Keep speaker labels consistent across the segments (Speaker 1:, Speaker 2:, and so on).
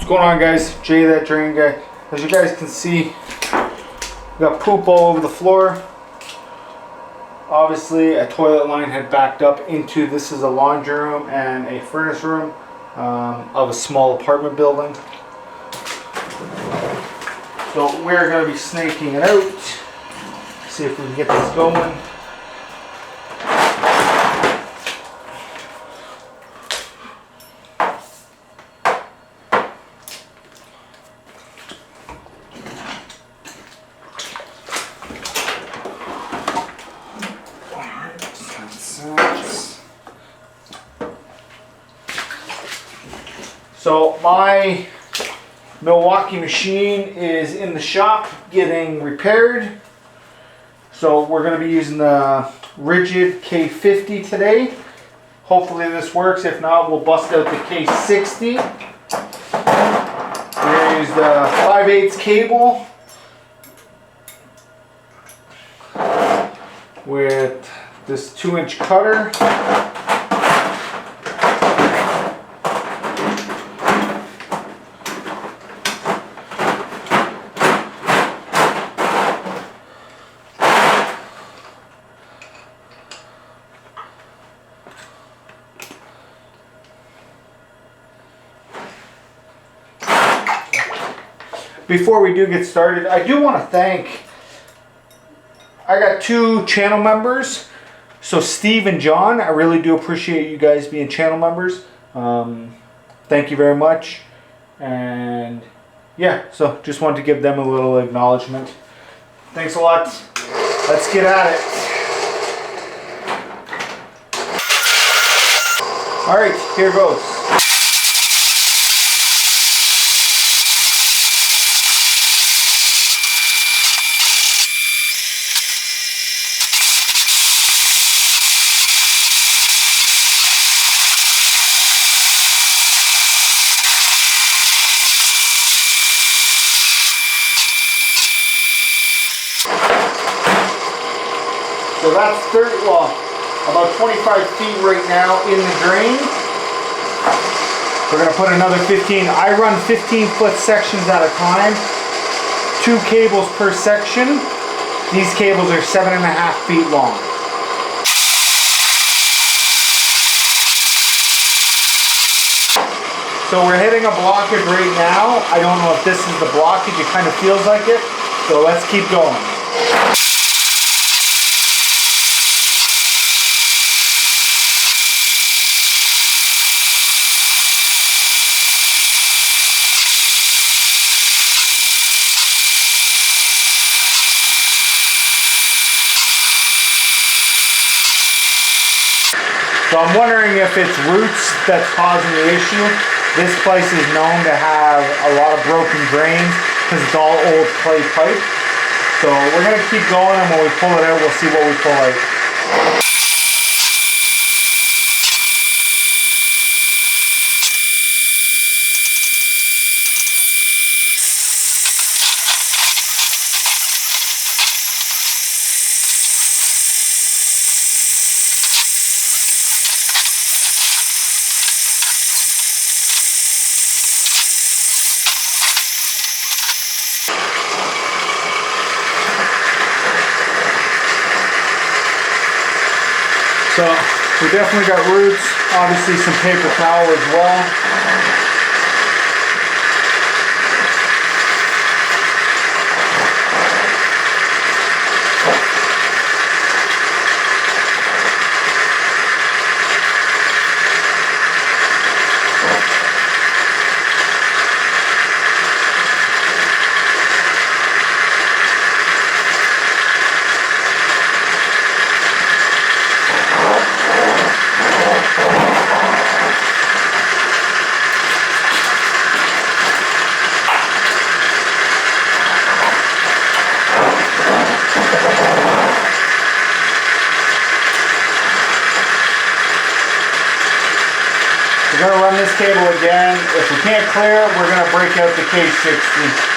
Speaker 1: What's going on, guys? Jay, that drain guy. As you guys can see, we got poop all over the floor. Obviously, a toilet line had backed up into, this is a laundry room and a furnace room of a small apartment building. So we're going to be snaking it out. See if we can get this going. So my Milwaukee machine is in the shop getting repaired. So we're going to be using the rigid K50 today. Hopefully this works. If not, we'll bust out the K60. We're going to use the 5/8 cable with this 2-inch cutter. Before we do get started, I do want to thank, I got 2 channel members. So Steve and John, I really do appreciate you guys being channel members. Thank you very much. And yeah, so just wanted to give them a little acknowledgement. Thanks a lot. Let's get at it. All right, here goes. So that's about 25 feet right now in the drain. We're going to put another 15. I run 15-foot sections at a time. 2 cables per section. These cables are 7.5 feet long. So we're hitting a blockage right now. I don't know if this is the blockage. It kind of feels like it. So let's keep going. So I'm wondering if it's roots that's causing the issue. This place is known to have a lot of broken drains because it's all old clay pipe. So we're going to keep going, and when we pull it out, we'll see what we pull out. So we definitely got roots, obviously some paper towel as well. We're going to run this cable again. If we can't clear it, we're going to break out the K60.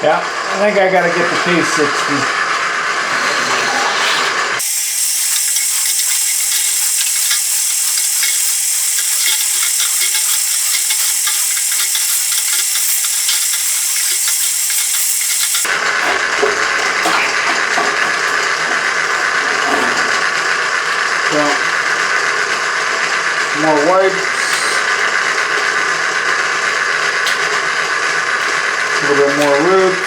Speaker 1: Yeah, I think I gotta get the K60. More wipes. A little bit more roots.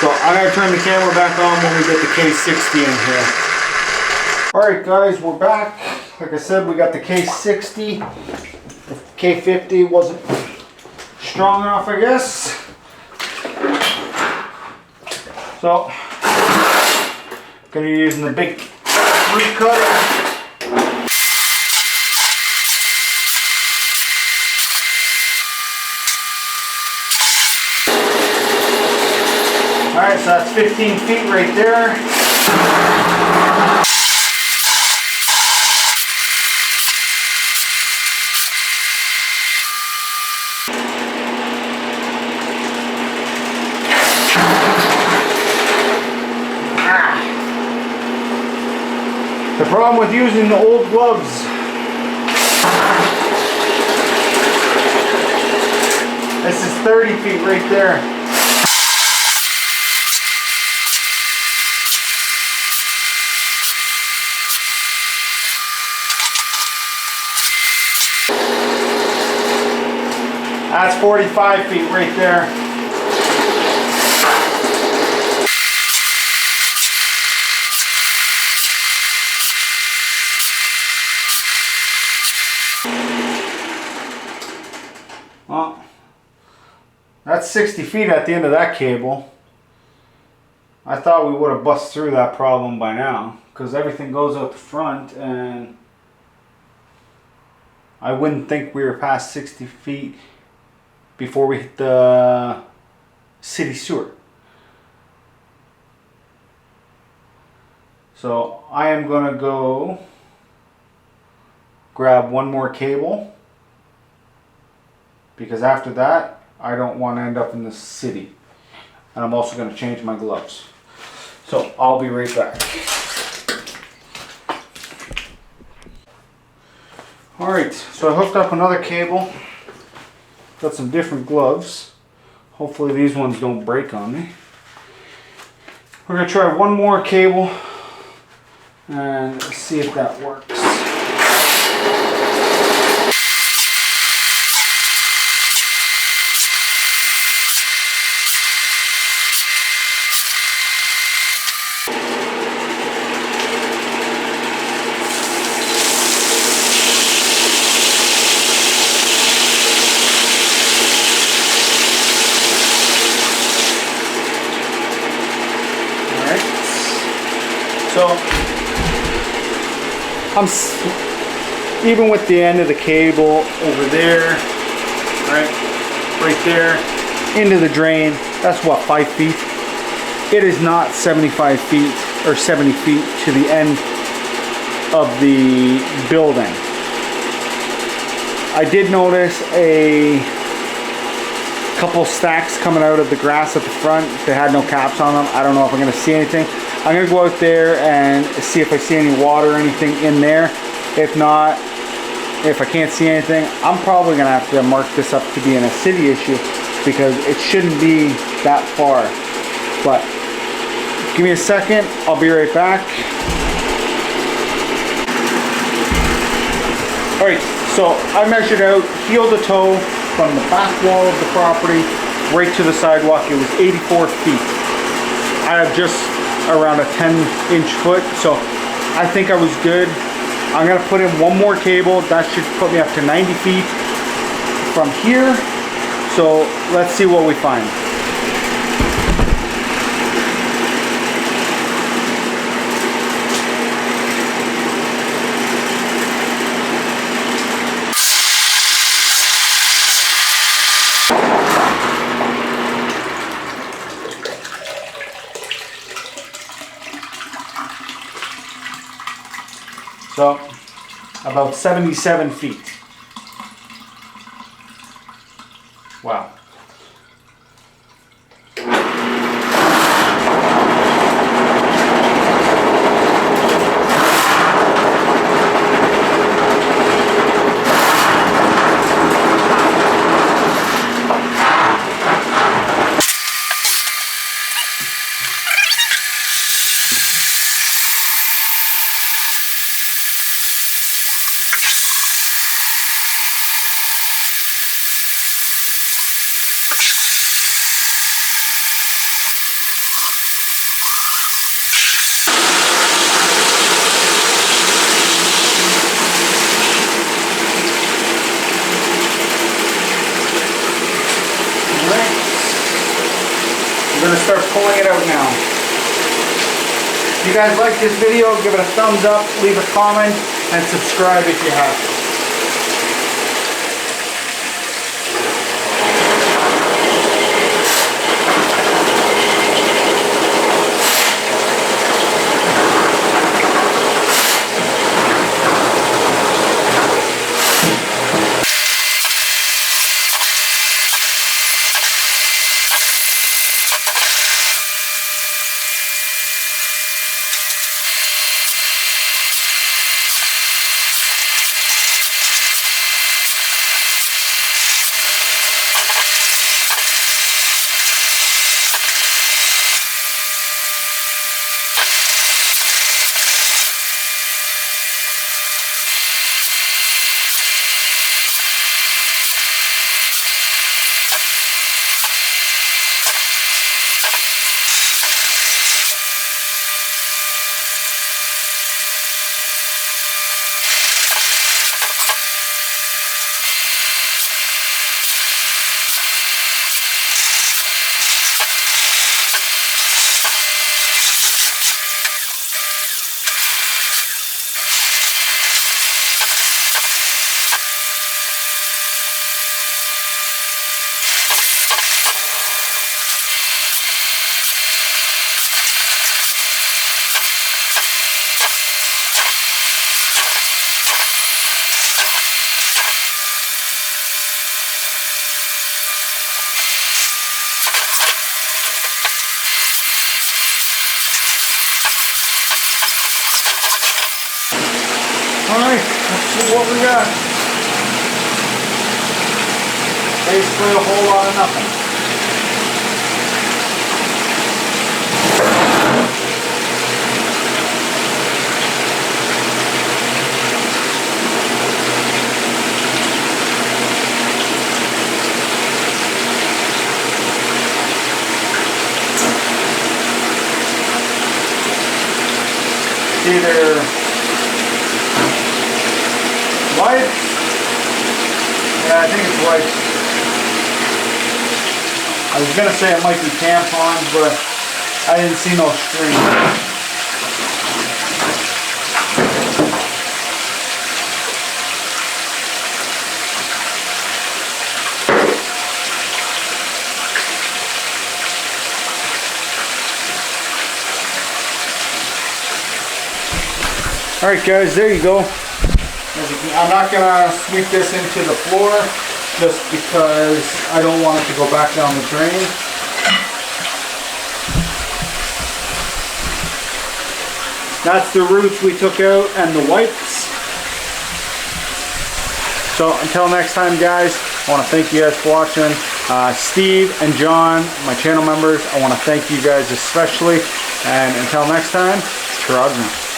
Speaker 1: So I'm going to turn the camera back on when we get the K60 in here. Alright guys, we're back. Like I said, we got the K60. The K50 wasn't strong enough, I guess. So, gonna be using the big root cutter. Alright, so that's 15 feet right there. The problem with using the old gloves, this is 30 feet right there. That's 45 feet right there. Well, that's 60 feet at the end of that cable. I thought we would have busted through that problem by now, because everything goes out the front, and I wouldn't think we were past 60 feet before we hit the city sewer. So I am going to go grab one more cable, because after that I don't want to end up in the city, and I'm also going to change my gloves. So I'll be right back. Alright, so I hooked up another cable, got some different gloves. Hopefully these ones don't break on me. We're going to try one more cable and see if that works. So, even with the end of the cable over there, right there, into the drain, that's what, 5 feet? It is not 75 feet or 70 feet to the end of the building. I did notice a couple stacks coming out of the grass at the front. They had no caps on them. I don't know if I'm going to see anything. I'm going to go out there and see if I see any water or anything in there. If not, if I can't see anything, I'm probably going to have to mark this up to being a city issue, because it shouldn't be that far. But give me a second, I'll be right back. Alright, so I measured out heel to toe from the back wall of the property right to the sidewalk. It was 84 feet. I have just around a 10-inch foot, so I think I was good. I'm gonna put in one more cable. That should put me up to 90 feet from here. So let's see what we find. So about 77 feet. Wow. We're going to start pulling it out now. If you guys like this video, give it a thumbs up, leave a comment, and subscribe if you have. Alright, let's see what we got. Basically a whole lot of nothing. Either white, yeah, I think it's white. I was gonna say it might be tampons, but I didn't see no string. Alright guys, there you go. I'm not going to sweep this into the floor just because I don't want it to go back down the drain. That's the roots we took out and the wipes. So until next time guys, I want to thank you guys for watching. Steve and John, my channel members, I want to thank you guys especially. And until next time, Keurig.